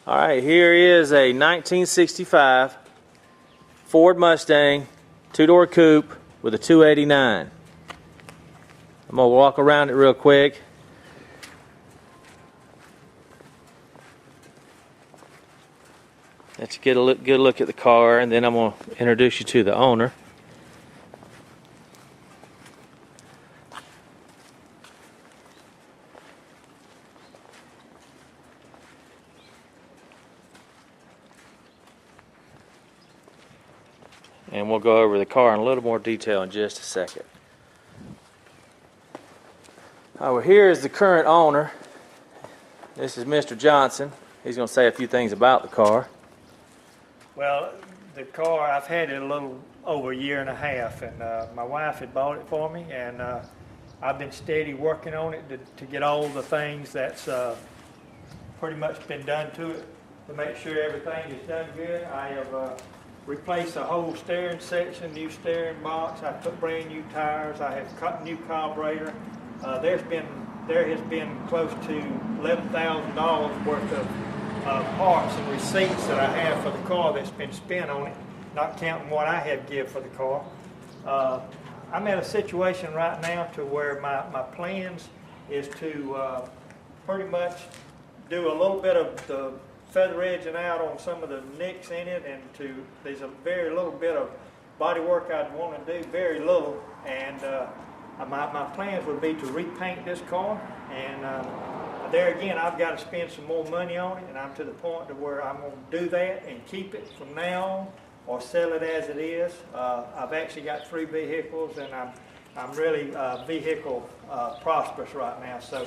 Alright, here is a 1965 Ford Mustang 2-door coupe with a 289. I'm going to walk around it real quick. Let you get a good look at the car, and then I'm going to introduce you to the owner. And we'll go over the car in a little more detail in just a second. Well, here is the current owner. This is Mr. Johnson. He's going to say a few things about the car. Well, the car, I've had it a little over a year and a half, and my wife had bought it for me, and I've been steady working on it to get all the things that's pretty much been done to it to make sure everything is done good. I have replaced the whole steering section, new steering box. I put brand new tires. I have cut new carburetor. There has been close to $11,000 worth of parts and receipts that I have for the car that's been spent on it, not counting what I had to give for the car. I'm in a situation right now to where my plans is to pretty much do a little bit of the feather edging out on some of the nicks in it, and there's a very little bit of body work I'd want to do, very little, and my plans would be to repaint this car, and there again I've got to spend some more money on it, and I'm to the point to where I'm going to do that and keep it from now on or sell it as it is. I've actually got 3 vehicles, and I'm really vehicle prosperous right now, so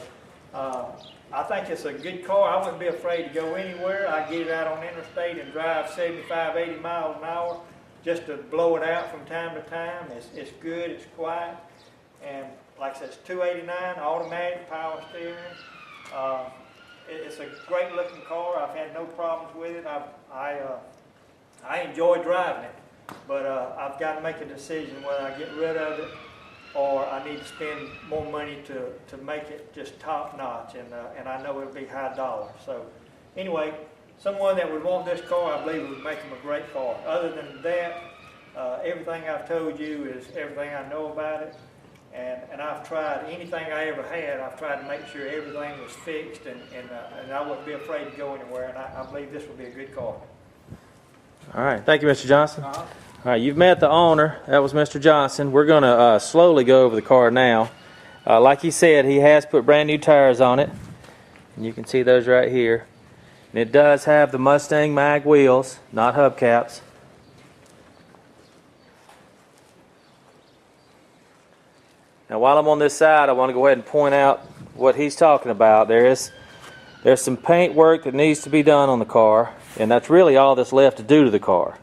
I think it's a good car. I wouldn't be afraid to go anywhere. I get it out on interstate and drive 75, 80 miles an hour just to blow it out from time to time. It's good, it's quiet, and like I said, it's 289, automatic, power steering. It's a great looking car. I've had no problems with it. I enjoy driving it, but I've got to make a decision whether I get rid of it or I need to spend more money to make it just top notch, and I know it'll be high dollar. So anyway, someone that would want this car, I believe it would make them a great car. Other than that, everything I've told you is everything I know about it, and I've tried anything I ever had. I've tried to make sure everything was fixed, and I wouldn't be afraid to go anywhere, and I believe this will be a good car. All right, thank you, Mr. Johnson. All right, you've met the owner. That was Mr. Johnson. We're going to slowly go over the car now. Like he said, he has put brand new tires on it, and you can see those right here. And it does have the Mustang mag wheels, not hubcaps. Now, while I'm on this side, I want to go ahead and point out what he's talking about. There's some paint work that needs to be done on the car, and that's really all that's left to do to the car.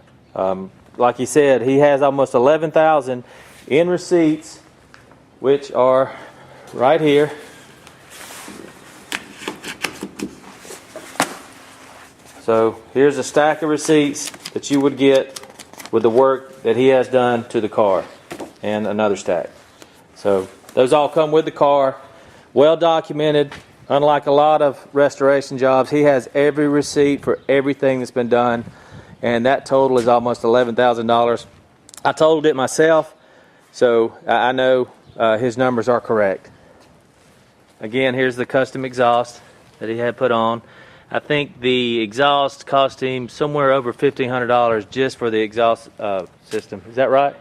Like he said, he has almost $11,000 in receipts, which are right here. So here's a stack of receipts that you would get with the work that he has done to the car, and another stack. So those all come with the car, well documented. Unlike a lot of restoration jobs, he has every receipt for everything that's been done, and that total is almost $11,000. I totaled it myself, so I know his numbers are correct. Again, here's the custom exhaust that he had put on. I think the exhaust cost him somewhere over $1,500 just for the exhaust system. Is that right?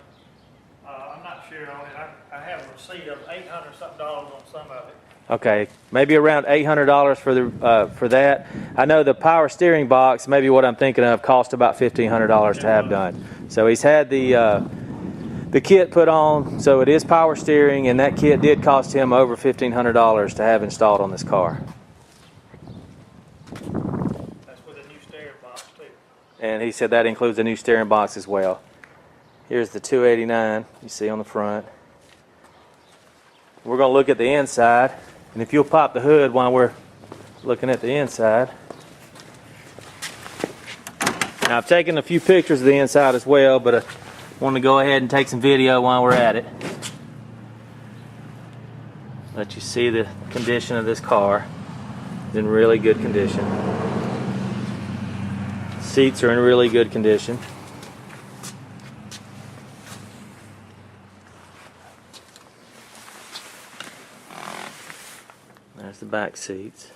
I'm not sure on it. I have a receipt of $800-something on some of it. Okay, maybe around $800 for that. I know the power steering box, maybe what I'm thinking of, cost about $1,500 to have done. So he's had the kit put on, so it is power steering, and that kit did cost him over $1,500 to have installed on this car. That's with a new steering box too. And he said that includes a new steering box as well. Here's the 289 you see on the front. We're going to look at the inside. And if you'll pop the hood while we're looking at the inside. Now, I've taken a few pictures of the inside as well, but I want to go ahead and take some video while we're at it. Let you see the condition of this car. It's in really good condition. Seats are in really good condition. There's the back seats.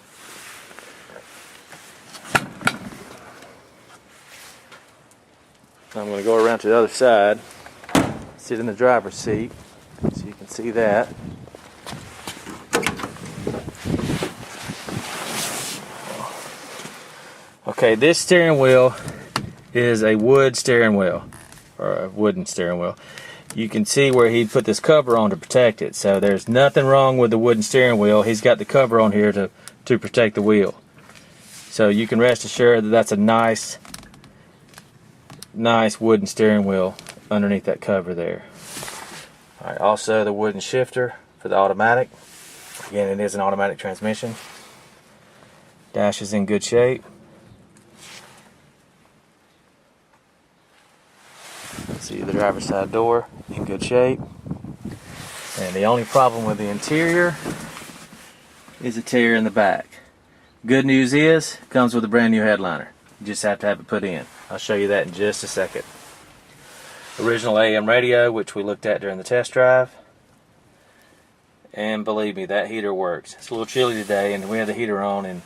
I'm going to go around to the other side, sit in the driver's seat so you can see that. Okay, this steering wheel is a wood steering wheel, or a wooden steering wheel. You can see where he put this cover on to protect it, so there's nothing wrong with the wooden steering wheel. He's got the cover on here to protect the wheel. So you can rest assured that that's a nice wooden steering wheel underneath that cover there. All right, also the wooden shifter for the automatic. Again, it is an automatic transmission. Dash is in good shape. See the driver's side door in good shape. And the only problem with the interior is a tear in the back. Good news is, it comes with a brand new headliner. You just have to have it put in. I'll show you that in just a second. Original AM radio, which we looked at during the test drive. And believe me, that heater works. It's a little chilly today, and we had the heater on, and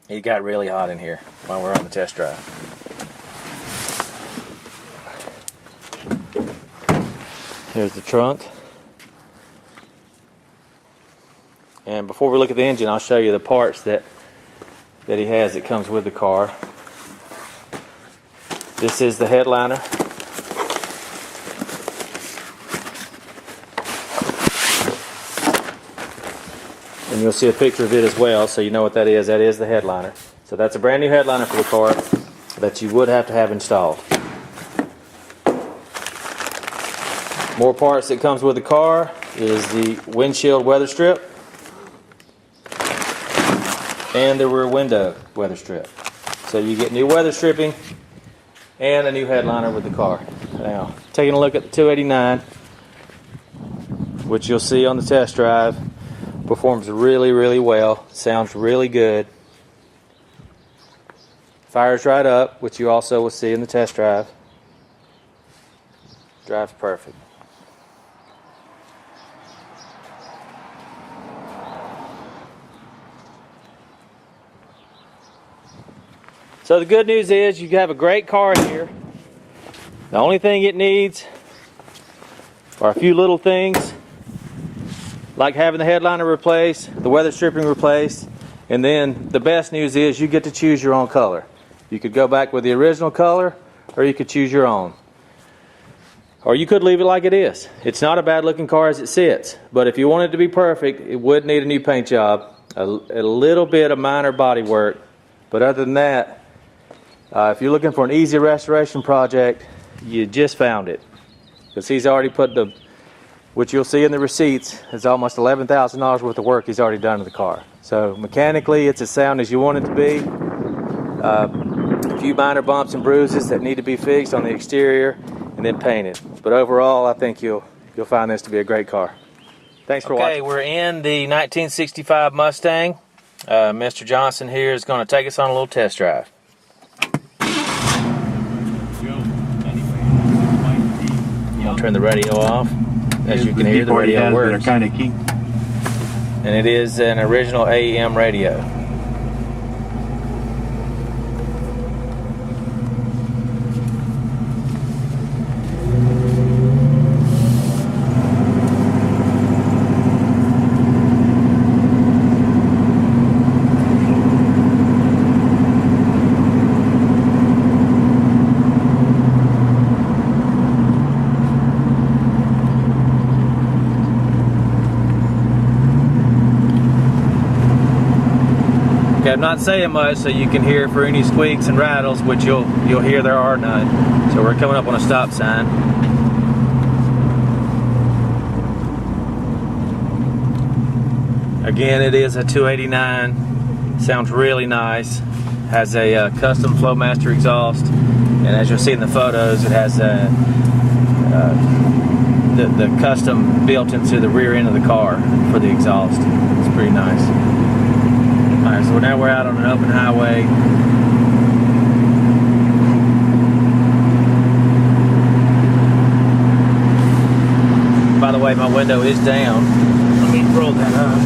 it got really hot in here while we're on the test drive. Here's the trunk. And before we look at the engine, I'll show you the parts that he has that comes with the car. This is the headliner. And you'll see a picture of it as well, so you know what that is. That is the headliner. So that's a brand new headliner for the car that you would have to have installed. More parts that comes with the car is the windshield weather strip and the rear window weather strip. So you get new weather stripping and a new headliner with the car. Now, taking a look at the 289, which you'll see on the test drive, performs really, really well. Sounds really good. Fires right up, which you also will see in the test drive. Drives perfect. So the good news is you have a great car here. The only thing it needs are a few little things, like having the headliner replaced, the weather stripping replaced, and then the best news is you get to choose your own color. You could go back with the original color, or you could choose your own. Or you could leave it like it is. It's not a bad looking car as it sits, but if you want it to be perfect, it would need a new paint job, a little bit of minor body work, but other than that, if you're looking for an easy restoration project, you just found it. Because he's already put which you'll see in the receipts, is almost $11,000 worth of work he's already done to the car. So mechanically, it's as sound as you want it to be. A few minor bumps and bruises that need to be fixed on the exterior and then painted. But overall, I think you'll find this to be a great car. Thanks for watching. Okay, we're in the 1965 Mustang. Mr. Johnson here is going to take us on a little test drive. Turn the radio off. As you can hear, the radio works. And it is an original AM radio. I'm not saying much, so you can hear for any squeaks and rattles, which you'll hear there are none. So we're coming up on a stop sign. Again, it is a 289. Sounds really nice. Has a custom Flowmaster exhaust, and as you'll see in the photos, it has the custom built into the rear end of the car for the exhaust. It's pretty nice. Alright, so now we're out on an open highway. window is down. Let me roll that up.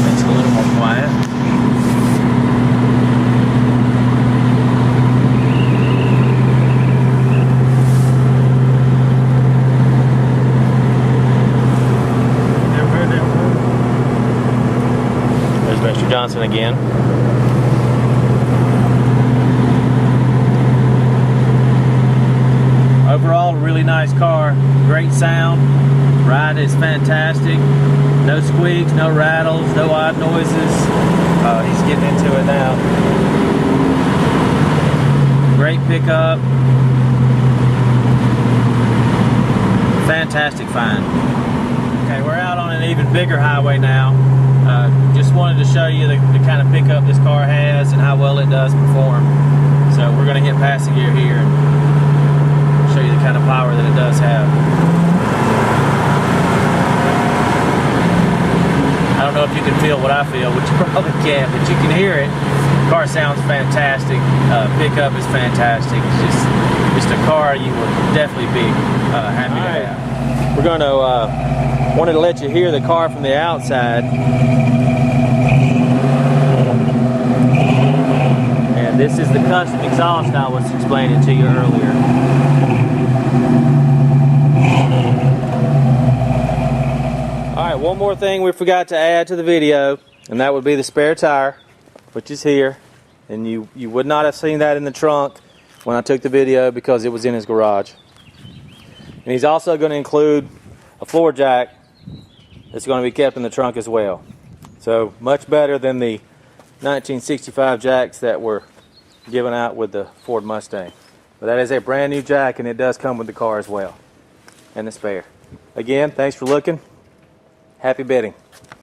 Makes it a little more quiet. There's Mr. Johnson again. Overall, a really nice car. Great sound. Ride is fantastic. No squeaks, no rattles, no odd noises. He's getting into it now. Great pickup. Fantastic find. Okay, we're out on an even bigger highway now. Just wanted to show you the kind of pickup this car has and how well it does perform. So we're going to hit passing gear here and show you the kind of power that it does have. I don't know if you can feel what I feel, which you probably can't, but you can hear it. The car sounds fantastic. Pickup is fantastic. It's just a car you would definitely be happy to have. We're going to wanted to let you hear the car from the outside. And this is the custom exhaust I was explaining to you earlier. Alright, one more thing we forgot to add to the video, and that would be the spare tire, which is here. And you would not have seen that in the trunk when I took the video because it was in his garage. And he's also going to include a floor jack that's going to be kept in the trunk as well. So much better than the 1965 jacks that were given out with the Ford Mustang. But that is a brand new jack, and it does come with the car as well, and the spare. Again, thanks for looking. Happy bidding.